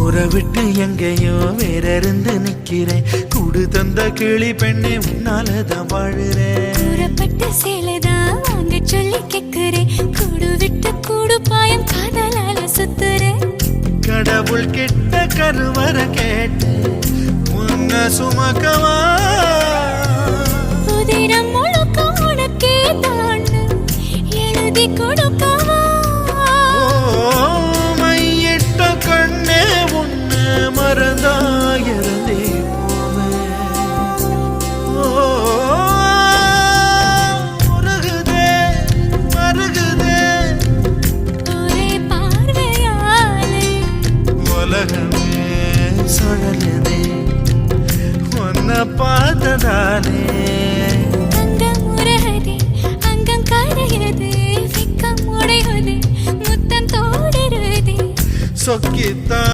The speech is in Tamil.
ஊரை விட்டு எங்கேயோ வேற இருந்து நிக்கிறேன். கூடு தந்த கிளி பெண்ணே உன்னாலதான் வாழுறேன். கூறப்பட்ட சேலைதான் வாங்க சொல்லி கேக்குறேன். கூடு விட்டு கூடு பாயம் காதலால சுத்துறேன். கடவுள் கிட்ட கருவற கேட்டு உன்ன சுமக்கவா. உதிரம் முழுக்க உனக்கே தான் எழுதி கொடுக்கவா. மையிட்ட கண்ணே உன்ன மறந்தாயிருந்தே மருகுதே ஒரே பார்வையாலே உலகமே சுழலுதே உன்னை பார்த்ததாலே. அங்கம் உருகுதே அங்கம் கரையுதே வெக்கம் உடையுதே முத்தம் தோடுருதே சொக்கித்தான்